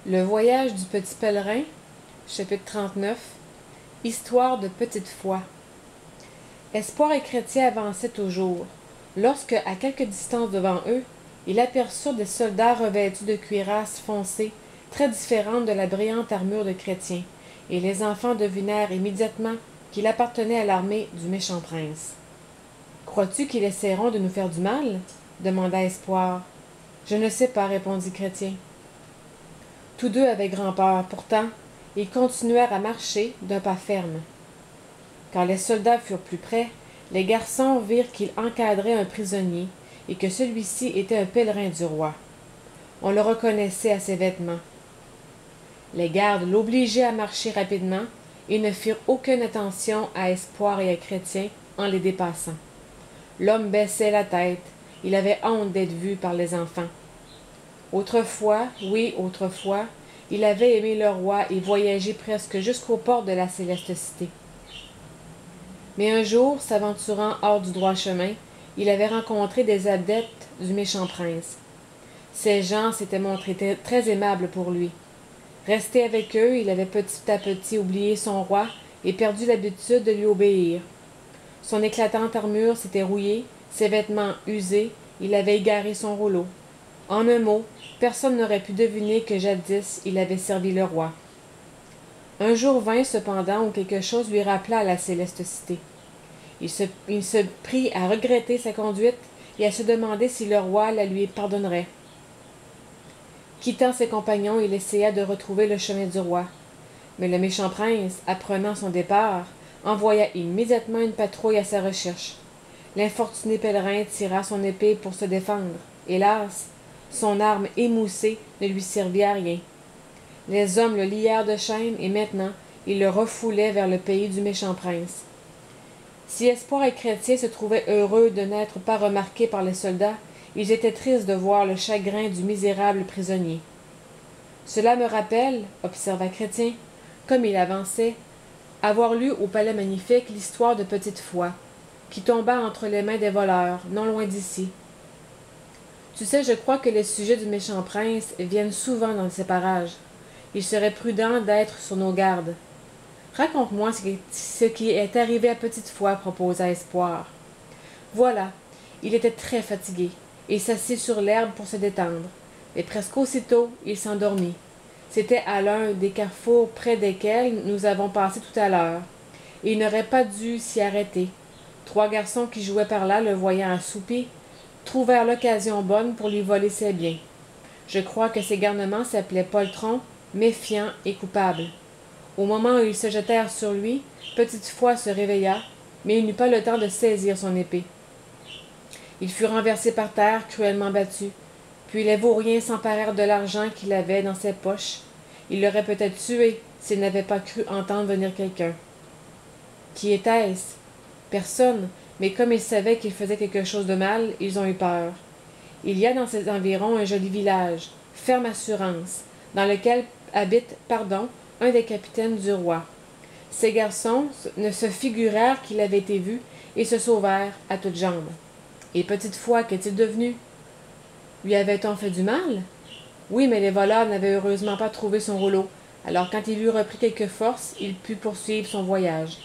Le voyage du petit pèlerin, chapitre 39. Histoire de petite foi. Espoir et Chrétien avançaient toujours, lorsque, à quelque distance devant eux, ils aperçurent des soldats revêtus de cuirasses foncées, très différentes de la brillante armure de Chrétien, et les enfants devinèrent immédiatement qu'il appartenait à l'armée du méchant prince. « Crois-tu qu'ils essaieront de nous faire du mal? » demanda Espoir. « Je ne sais pas, répondit Chrétien. Tous deux avaient grand peur, pourtant, ils continuèrent à marcher d'un pas ferme. Quand les soldats furent plus près, les garçons virent qu'il encadrait un prisonnier et que celui-ci était un pèlerin du roi. On le reconnaissait à ses vêtements. Les gardes l'obligeaient à marcher rapidement et ne firent aucune attention à Espoir et à Chrétien en les dépassant. L'homme baissait la tête, il avait honte d'être vu par les enfants. Autrefois, oui, autrefois, il avait aimé le roi et voyagé presque jusqu'aux portes de la céleste cité. Mais un jour, s'aventurant hors du droit chemin, il avait rencontré des adeptes du méchant prince. Ces gens s'étaient montrés très aimables pour lui. Resté avec eux, il avait petit à petit oublié son roi et perdu l'habitude de lui obéir. Son éclatante armure s'était rouillée, ses vêtements usés, il avait égaré son rouleau. En un mot, personne n'aurait pu deviner que jadis il avait servi le roi. Un jour vint cependant où quelque chose lui rappela la céleste cité. Il se prit à regretter sa conduite et à se demander si le roi la lui pardonnerait. Quittant ses compagnons, il essaya de retrouver le chemin du roi. Mais le méchant prince, apprenant son départ, envoya immédiatement une patrouille à sa recherche. L'infortuné pèlerin tira son épée pour se défendre. Hélas, son arme émoussée ne lui servit à rien. Les hommes le lièrent de chaînes et maintenant, ils le refoulaient vers le pays du méchant prince. Si Espoir et Chrétien se trouvaient heureux de n'être pas remarqués par les soldats, ils étaient tristes de voir le chagrin du misérable prisonnier. « Cela me rappelle, observa Chrétien, comme il avançait, avoir lu au Palais Magnifique l'histoire de Petite Foi, qui tomba entre les mains des voleurs, non loin d'ici. Tu sais, je crois que les sujets du méchant prince viennent souvent dans ces parages. Il serait prudent d'être sur nos gardes. Raconte-moi ce qui est arrivé à Petite Foi, proposa Espoir. Voilà, il était très fatigué, et s'assit sur l'herbe pour se détendre. Mais presque aussitôt, il s'endormit. C'était à l'un des carrefours près desquels nous avons passé tout à l'heure, et il n'aurait pas dû s'y arrêter. 3 garçons qui jouaient par là, le voyant assoupi, trouvèrent l'occasion bonne pour lui voler ses biens. Je crois que ces garnements s'appelaient poltrons, méfiants et coupables. Au moment où ils se jetèrent sur lui, Petite Foi se réveilla, mais il n'eut pas le temps de saisir son épée. Il fut renversé par terre, cruellement battu. Puis les vauriens s'emparèrent de l'argent qu'il avait dans ses poches. Il l'aurait peut-être tué s'il n'avait pas cru entendre venir quelqu'un. Qui était-ce? Personne, mais comme ils savaient qu'il faisait quelque chose de mal, ils ont eu peur. Il y a dans ces environs un joli village, Ferme Assurance, dans lequel habite, un des capitaines du roi. Ces garçons ne se figurèrent qu'il avait été vu et se sauvèrent à toutes jambes. Et Petite Foi, qu'est-il devenu? Lui avait-on fait du mal? Oui, mais les voleurs n'avaient heureusement pas trouvé son rouleau. Alors quand il eut repris quelques forces, il put poursuivre son voyage.